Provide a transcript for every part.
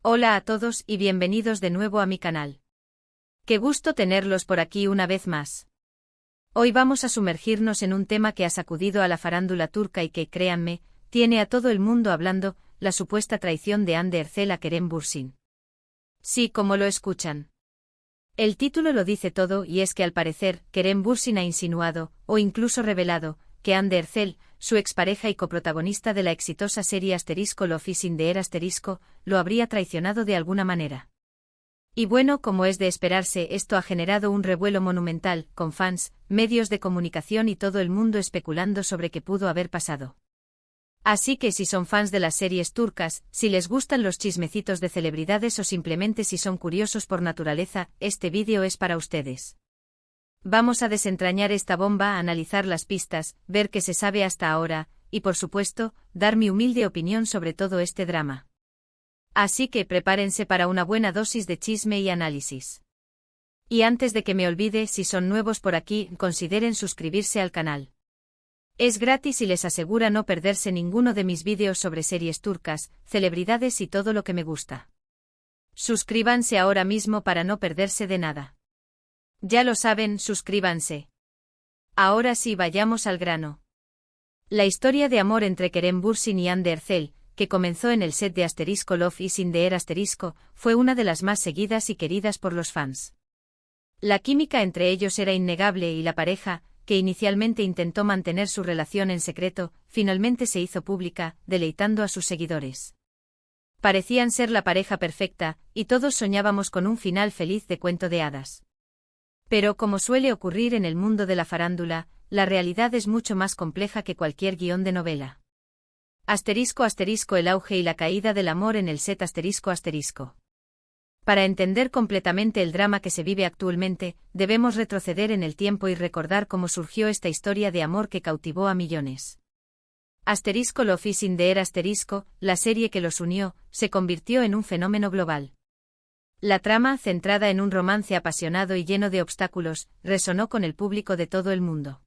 Hola a todos y bienvenidos de nuevo a mi canal. Qué gusto tenerlos por aquí una vez más. Hoy vamos a sumergirnos en un tema que ha sacudido a la farándula turca y que, créanme, tiene a todo el mundo hablando, la supuesta traición de Hande Erçel a Kerem Bürsin. Sí, como lo escuchan. El título lo dice todo y es que al parecer, Kerem Bürsin ha insinuado, o incluso revelado, que Hande Erçel, su expareja y coprotagonista de la exitosa serie Love is in the Air lo habría traicionado de alguna manera. Y bueno, como es de esperarse, esto ha generado un revuelo monumental, con fans, medios de comunicación y todo el mundo especulando sobre qué pudo haber pasado. Así que si son fans de las series turcas, si les gustan los chismecitos de celebridades o simplemente si son curiosos por naturaleza, este vídeo es para ustedes. Vamos a desentrañar esta bomba, analizar las pistas, ver qué se sabe hasta ahora, y por supuesto, dar mi humilde opinión sobre todo este drama. Así que prepárense para una buena dosis de chisme y análisis. Y antes de que me olvide, si son nuevos por aquí, consideren suscribirse al canal. Es gratis y les asegura no perderse ninguno de mis vídeos sobre series turcas, celebridades y todo lo que me gusta. Suscríbanse ahora mismo para no perderse de nada. Ya lo saben, suscríbanse. Ahora sí, vayamos al grano. La historia de amor entre Kerem Bürsin y Hande Erçel, que comenzó en el set de Love is in the Air fue una de las más seguidas y queridas por los fans. La química entre ellos era innegable y la pareja, que inicialmente intentó mantener su relación en secreto, finalmente se hizo pública, deleitando a sus seguidores. Parecían ser la pareja perfecta, y todos soñábamos con un final feliz de cuento de hadas. Pero como suele ocurrir en el mundo de la farándula, la realidad es mucho más compleja que cualquier guión de novela. El auge y la caída del amor en el set Para entender completamente el drama que se vive actualmente, debemos retroceder en el tiempo y recordar cómo surgió esta historia de amor que cautivó a millones. Love is in the Air la serie que los unió, se convirtió en un fenómeno global. La trama, centrada en un romance apasionado y lleno de obstáculos, resonó con el público de todo el mundo.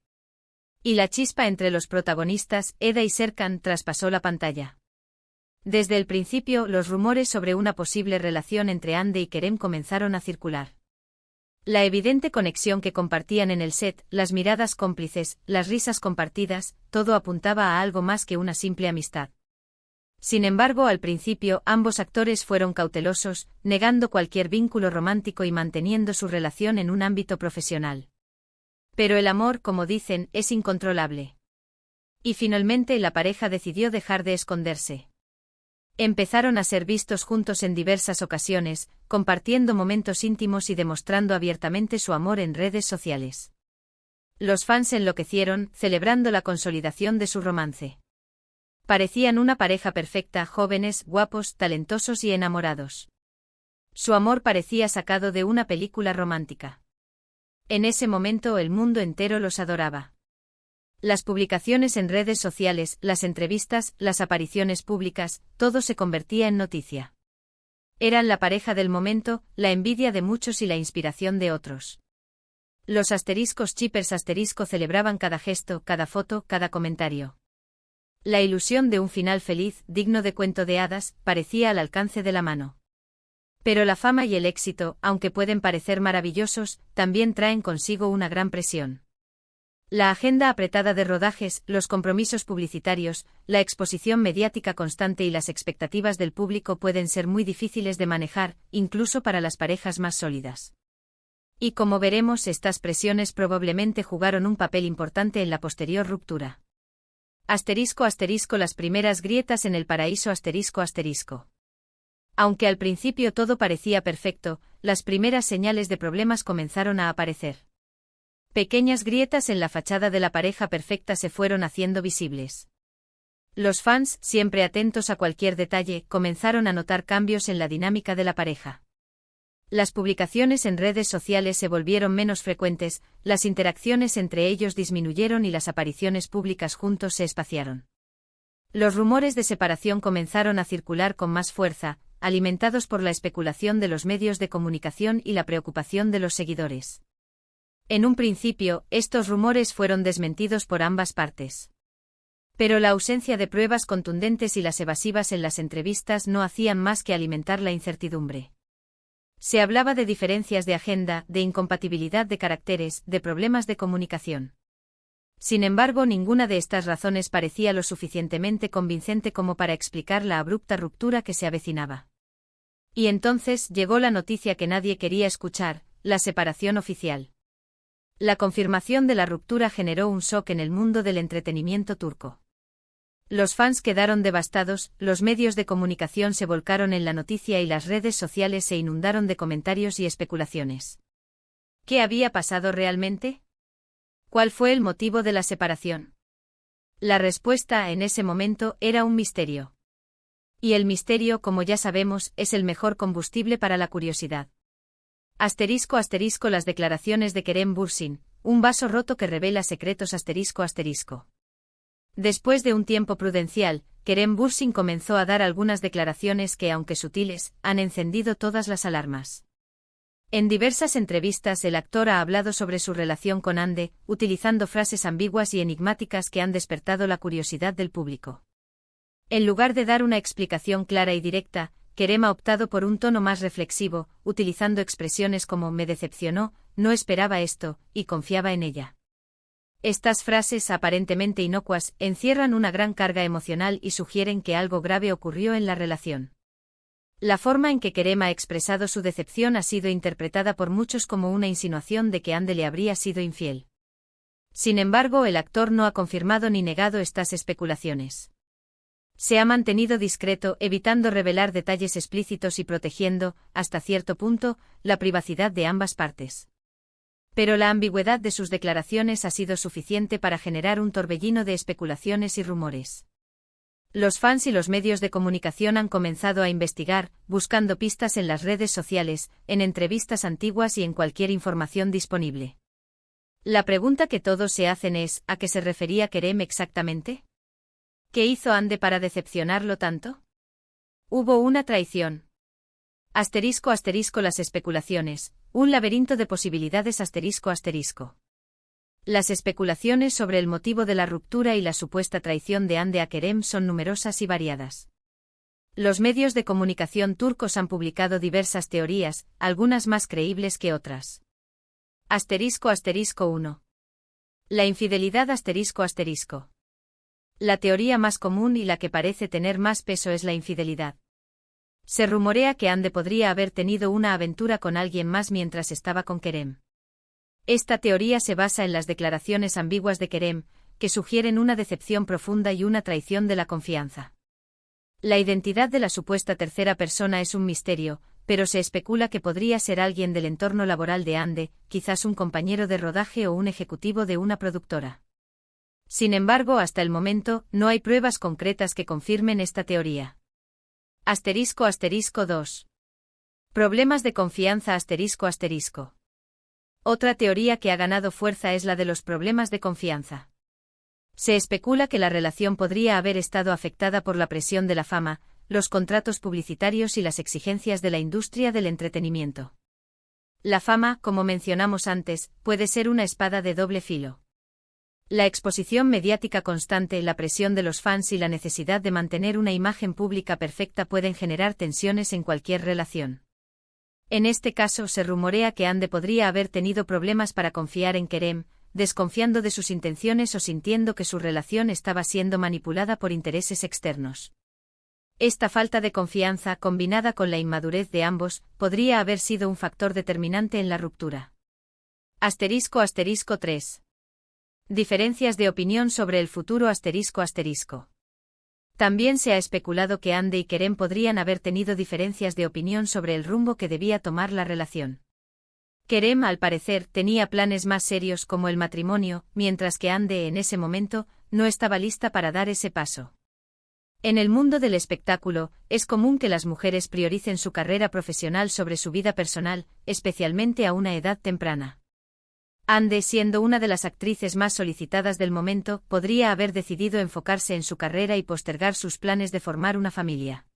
Y la chispa entre los protagonistas, Eda y Serkan, traspasó la pantalla. Desde el principio, los rumores sobre una posible relación entre Hande y Kerem comenzaron a circular. La evidente conexión que compartían en el set, las miradas cómplices, las risas compartidas, todo apuntaba a algo más que una simple amistad. Sin embargo, al principio, ambos actores fueron cautelosos, negando cualquier vínculo romántico y manteniendo su relación en un ámbito profesional. Pero el amor, como dicen, es incontrolable. Y finalmente la pareja decidió dejar de esconderse. Empezaron a ser vistos juntos en diversas ocasiones, compartiendo momentos íntimos y demostrando abiertamente su amor en redes sociales. Los fans enloquecieron, celebrando la consolidación de su romance. Parecían una pareja perfecta, jóvenes, guapos, talentosos y enamorados. Su amor parecía sacado de una película romántica. En ese momento el mundo entero los adoraba. Las publicaciones en redes sociales, las entrevistas, las apariciones públicas, todo se convertía en noticia. Eran la pareja del momento, la envidia de muchos y la inspiración de otros. Los chippers celebraban cada gesto, cada foto, cada comentario. La ilusión de un final feliz, digno de cuento de hadas, parecía al alcance de la mano. Pero la fama y el éxito, aunque pueden parecer maravillosos, también traen consigo una gran presión. La agenda apretada de rodajes, los compromisos publicitarios, la exposición mediática constante y las expectativas del público pueden ser muy difíciles de manejar, incluso para las parejas más sólidas. Y como veremos, estas presiones probablemente jugaron un papel importante en la posterior ruptura. Las primeras grietas en el paraíso Aunque al principio todo parecía perfecto, las primeras señales de problemas comenzaron a aparecer. Pequeñas grietas en la fachada de la pareja perfecta se fueron haciendo visibles. Los fans, siempre atentos a cualquier detalle, comenzaron a notar cambios en la dinámica de la pareja. Las publicaciones en redes sociales se volvieron menos frecuentes, las interacciones entre ellos disminuyeron y las apariciones públicas juntos se espaciaron. Los rumores de separación comenzaron a circular con más fuerza, alimentados por la especulación de los medios de comunicación y la preocupación de los seguidores. En un principio, estos rumores fueron desmentidos por ambas partes. Pero la ausencia de pruebas contundentes y las evasivas en las entrevistas no hacían más que alimentar la incertidumbre. Se hablaba de diferencias de agenda, de incompatibilidad de caracteres, de problemas de comunicación. Sin embargo, ninguna de estas razones parecía lo suficientemente convincente como para explicar la abrupta ruptura que se avecinaba. Y entonces llegó la noticia que nadie quería escuchar, la separación oficial. La confirmación de la ruptura generó un shock en el mundo del entretenimiento turco. Los fans quedaron devastados, los medios de comunicación se volcaron en la noticia y las redes sociales se inundaron de comentarios y especulaciones. ¿Qué había pasado realmente? ¿Cuál fue el motivo de la separación? La respuesta en ese momento era un misterio. Y el misterio, como ya sabemos, es el mejor combustible para la curiosidad. *** Las declaraciones de Kerem Bürsin, un vaso roto que revela secretos ***. Después de un tiempo prudencial, Kerem Bürsin comenzó a dar algunas declaraciones que, aunque sutiles, han encendido todas las alarmas. En diversas entrevistas el actor ha hablado sobre su relación con Hande, utilizando frases ambiguas y enigmáticas que han despertado la curiosidad del público. En lugar de dar una explicación clara y directa, Kerem ha optado por un tono más reflexivo, utilizando expresiones como «me decepcionó», «no esperaba esto» y «confiaba en ella». Estas frases, aparentemente inocuas, encierran una gran carga emocional y sugieren que algo grave ocurrió en la relación. La forma en que Kerem ha expresado su decepción ha sido interpretada por muchos como una insinuación de que Hande le habría sido infiel. Sin embargo, el actor no ha confirmado ni negado estas especulaciones. Se ha mantenido discreto, evitando revelar detalles explícitos y protegiendo, hasta cierto punto, la privacidad de ambas partes. Pero la ambigüedad de sus declaraciones ha sido suficiente para generar un torbellino de especulaciones y rumores. Los fans y los medios de comunicación han comenzado a investigar, buscando pistas en las redes sociales, en entrevistas antiguas y en cualquier información disponible. La pregunta que todos se hacen es, ¿a qué se refería Kerem exactamente? ¿Qué hizo Hande para decepcionarlo tanto? Hubo una traición. ***. Las especulaciones, un laberinto de posibilidades ***. Las especulaciones sobre el motivo de la ruptura y la supuesta traición de Hande a Kerem son numerosas y variadas. Los medios de comunicación turcos han publicado diversas teorías, algunas más creíbles que otras. ***1. La infidelidad ***. La teoría más común y la que parece tener más peso es la infidelidad. Se rumorea que Hande podría haber tenido una aventura con alguien más mientras estaba con Kerem. Esta teoría se basa en las declaraciones ambiguas de Kerem, que sugieren una decepción profunda y una traición de la confianza. La identidad de la supuesta tercera persona es un misterio, pero se especula que podría ser alguien del entorno laboral de Hande, quizás un compañero de rodaje o un ejecutivo de una productora. Sin embargo, hasta el momento, no hay pruebas concretas que confirmen esta teoría. ***2. Problemas de confianza ***. Otra teoría que ha ganado fuerza es la de los problemas de confianza. Se especula que la relación podría haber estado afectada por la presión de la fama, los contratos publicitarios y las exigencias de la industria del entretenimiento. La fama, como mencionamos antes, puede ser una espada de doble filo. La exposición mediática constante, la presión de los fans y la necesidad de mantener una imagen pública perfecta pueden generar tensiones en cualquier relación. En este caso se rumorea que Hande podría haber tenido problemas para confiar en Kerem, desconfiando de sus intenciones o sintiendo que su relación estaba siendo manipulada por intereses externos. Esta falta de confianza, combinada con la inmadurez de ambos, podría haber sido un factor determinante en la ruptura. ***3. Diferencias de opinión sobre el futuro ***. También se ha especulado que Hande y Kerem podrían haber tenido diferencias de opinión sobre el rumbo que debía tomar la relación. Kerem, al parecer, tenía planes más serios como el matrimonio, mientras que Hande en ese momento no estaba lista para dar ese paso. En el mundo del espectáculo, es común que las mujeres prioricen su carrera profesional sobre su vida personal, especialmente a una edad temprana. Hande, siendo una de las actrices más solicitadas del momento, podría haber decidido enfocarse en su carrera y postergar sus planes de formar una familia.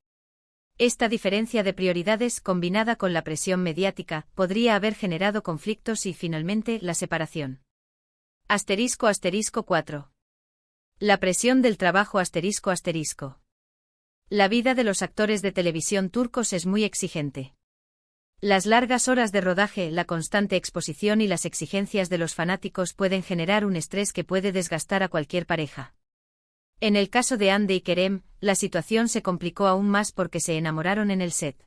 Esta diferencia de prioridades, combinada con la presión mediática, podría haber generado conflictos y, finalmente, la separación. ***4. La presión del trabajo *****. La vida de los actores de televisión turcos es muy exigente. Las largas horas de rodaje, la constante exposición y las exigencias de los fanáticos pueden generar un estrés que puede desgastar a cualquier pareja. En el caso de Hande y Kerem, la situación se complicó aún más porque se enamoraron en el set.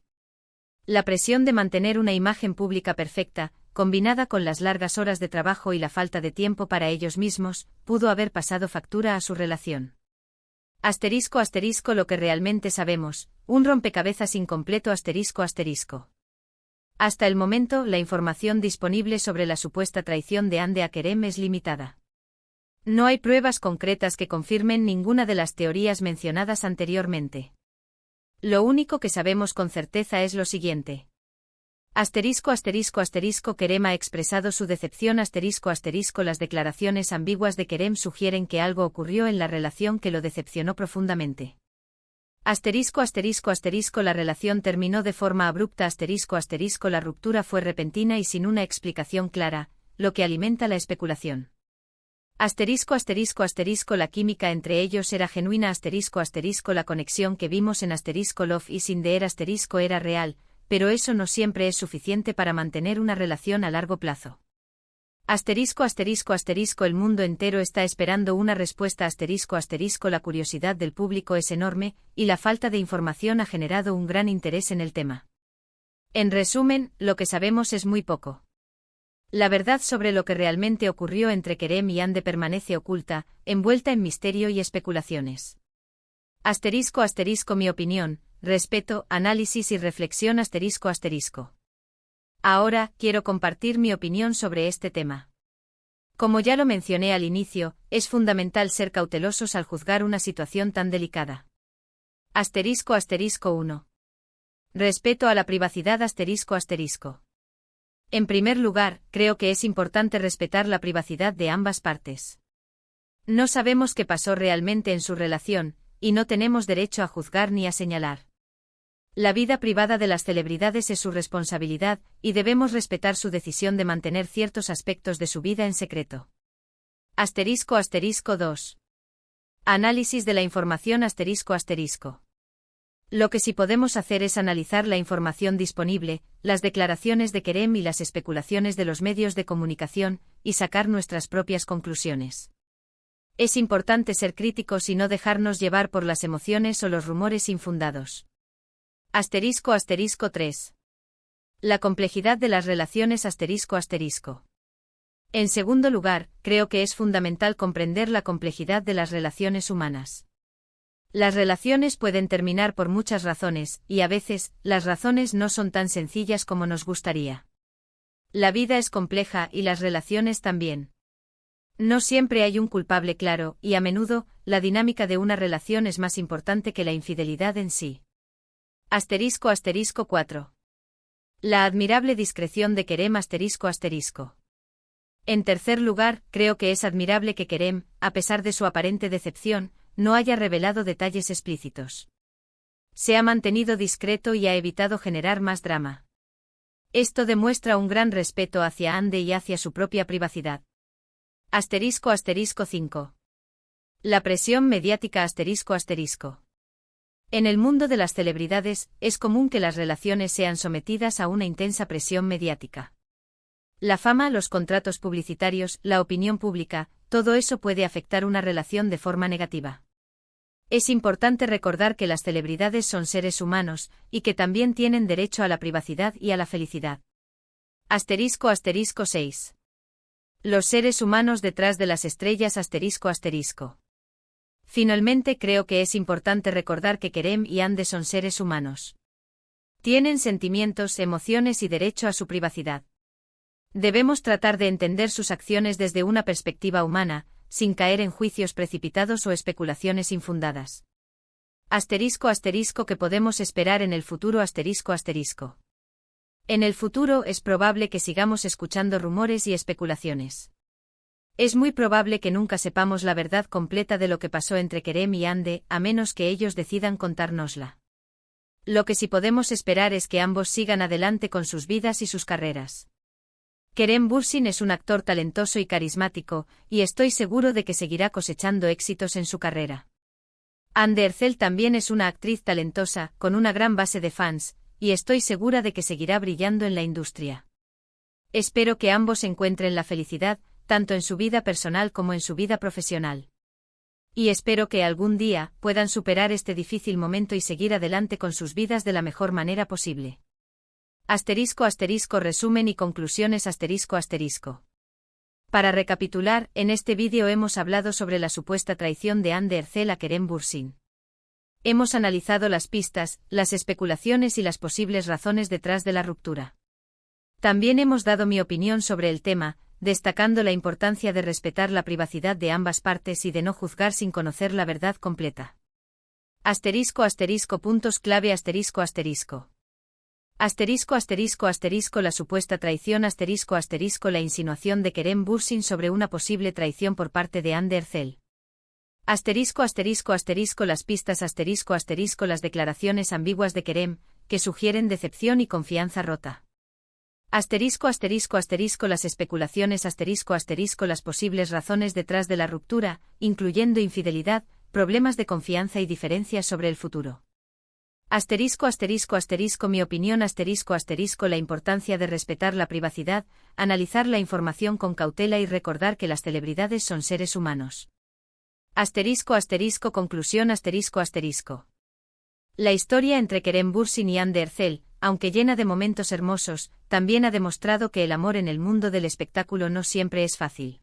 La presión de mantener una imagen pública perfecta, combinada con las largas horas de trabajo y la falta de tiempo para ellos mismos, pudo haber pasado factura a su relación. ***** Lo que realmente sabemos, un rompecabezas incompleto ****. Hasta el momento, la información disponible sobre la supuesta traición de Hande a Kerem es limitada. No hay pruebas concretas que confirmen ninguna de las teorías mencionadas anteriormente. Lo único que sabemos con certeza es lo siguiente. Kerem ha expresado su decepción Las declaraciones ambiguas de Kerem sugieren que algo ocurrió en la relación que lo decepcionó profundamente. La relación terminó de forma abrupta La ruptura fue repentina y sin una explicación clara, lo que alimenta la especulación. La química entre ellos era genuina La conexión que vimos en Love is in the air era real, pero eso no siempre es suficiente para mantener una relación a largo plazo. El mundo entero está esperando una respuesta La curiosidad del público es enorme, y la falta de información ha generado un gran interés en el tema. En resumen, lo que sabemos es muy poco. La verdad sobre lo que realmente ocurrió entre Kerem y Hande permanece oculta, envuelta en misterio y especulaciones. Mi opinión, respeto, análisis y reflexión Ahora, quiero compartir mi opinión sobre este tema. Como ya lo mencioné al inicio, es fundamental ser cautelosos al juzgar una situación tan delicada. 1. Respeto a la privacidad En primer lugar, creo que es importante respetar la privacidad de ambas partes. No sabemos qué pasó realmente en su relación, y no tenemos derecho a juzgar ni a señalar. La vida privada de las celebridades es su responsabilidad, y debemos respetar su decisión de mantener ciertos aspectos de su vida en secreto. 2. Análisis de la información Lo que sí podemos hacer es analizar la información disponible, las declaraciones de Kerem y las especulaciones de los medios de comunicación, y sacar nuestras propias conclusiones. Es importante ser críticos y no dejarnos llevar por las emociones o los rumores infundados. 3. La complejidad de las relaciones En segundo lugar, creo que es fundamental comprender la complejidad de las relaciones humanas. Las relaciones pueden terminar por muchas razones, y a veces, las razones no son tan sencillas como nos gustaría. La vida es compleja y las relaciones también. No siempre hay un culpable claro, y a menudo, la dinámica de una relación es más importante que la infidelidad en sí. 4. La admirable discreción de Kerem En tercer lugar, creo que es admirable que Kerem, a pesar de su aparente decepción, no haya revelado detalles explícitos. Se ha mantenido discreto y ha evitado generar más drama. Esto demuestra un gran respeto hacia Hande y hacia su propia privacidad. 5. La presión mediática En el mundo de las celebridades, es común que las relaciones sean sometidas a una intensa presión mediática. La fama, los contratos publicitarios, la opinión pública, todo eso puede afectar una relación de forma negativa. Es importante recordar que las celebridades son seres humanos, y que también tienen derecho a la privacidad y a la felicidad. 6. Los seres humanos detrás de las estrellas Finalmente creo que es importante recordar que Kerem y Hande son seres humanos. Tienen sentimientos, emociones y derecho a su privacidad. Debemos tratar de entender sus acciones desde una perspectiva humana, sin caer en juicios precipitados o especulaciones infundadas. ¿Qué podemos esperar en el futuro? En el futuro es probable que sigamos escuchando rumores y especulaciones. Es muy probable que nunca sepamos la verdad completa de lo que pasó entre Kerem y Hande, a menos que ellos decidan contárnosla. Lo que sí podemos esperar es que ambos sigan adelante con sus vidas y sus carreras. Kerem Bürsin es un actor talentoso y carismático, y estoy seguro de que seguirá cosechando éxitos en su carrera. Hande Erçel también es una actriz talentosa, con una gran base de fans, y estoy segura de que seguirá brillando en la industria. Espero que ambos encuentren la felicidad, tanto en su vida personal como en su vida profesional. Y espero que algún día puedan superar este difícil momento y seguir adelante con sus vidas de la mejor manera posible. *** Resumen y conclusiones ***. Para recapitular, en este vídeo hemos hablado sobre la supuesta traición de Hande Erçel a Kerem Bürsin. Hemos analizado las pistas, las especulaciones y las posibles razones detrás de la ruptura. También hemos dado mi opinión sobre el tema, destacando la importancia de respetar la privacidad de ambas partes y de no juzgar sin conocer la verdad completa. Puntos clave ***. La supuesta traición la insinuación de Kerem Bürsin sobre una posible traición por parte de Hande Erçel. Las pistas las declaraciones ambiguas de Kerem, que sugieren decepción y confianza rota. Las especulaciones las posibles razones detrás de la ruptura, incluyendo infidelidad, problemas de confianza y diferencias sobre el futuro. Mi opinión la importancia de respetar la privacidad, analizar la información con cautela y recordar que las celebridades son seres humanos. Conclusión La historia entre Kerem Bürsin y Hande Erçel, aunque llena de momentos hermosos, también ha demostrado que el amor en el mundo del espectáculo no siempre es fácil.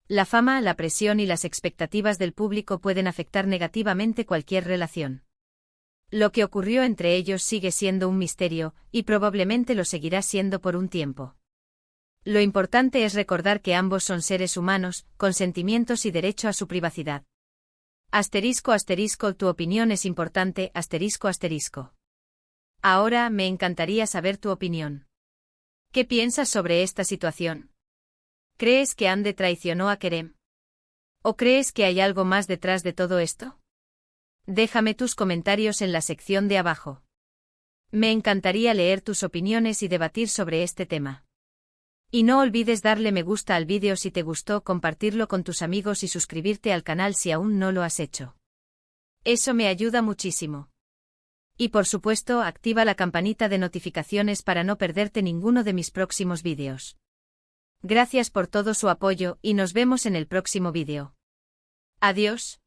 La fama, la presión y las expectativas del público pueden afectar negativamente cualquier relación. Lo que ocurrió entre ellos sigue siendo un misterio, y probablemente lo seguirá siendo por un tiempo. Lo importante es recordar que ambos son seres humanos, con sentimientos y derecho a su privacidad. Tu opinión es importante, Ahora me encantaría saber tu opinión. ¿Qué piensas sobre esta situación? ¿Crees que Hande traicionó a Kerem? ¿O crees que hay algo más detrás de todo esto? Déjame tus comentarios en la sección de abajo. Me encantaría leer tus opiniones y debatir sobre este tema. Y no olvides darle me gusta al vídeo si te gustó, compartirlo con tus amigos y suscribirte al canal si aún no lo has hecho. Eso me ayuda muchísimo. Y por supuesto, activa la campanita de notificaciones para no perderte ninguno de mis próximos vídeos. Gracias por todo su apoyo y nos vemos en el próximo vídeo. Adiós.